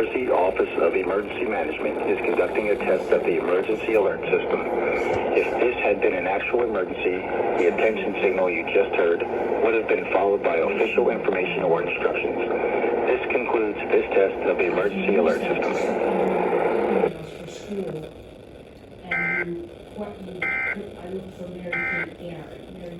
Jersey Office of Emergency Management is conducting a test of the emergency alert system. If this had been an actual emergency, the attention signal you just heard would have been followed by official information or instructions. This concludes this test of the emergency alert system. For school, and what I look for Mary Kate Garrett.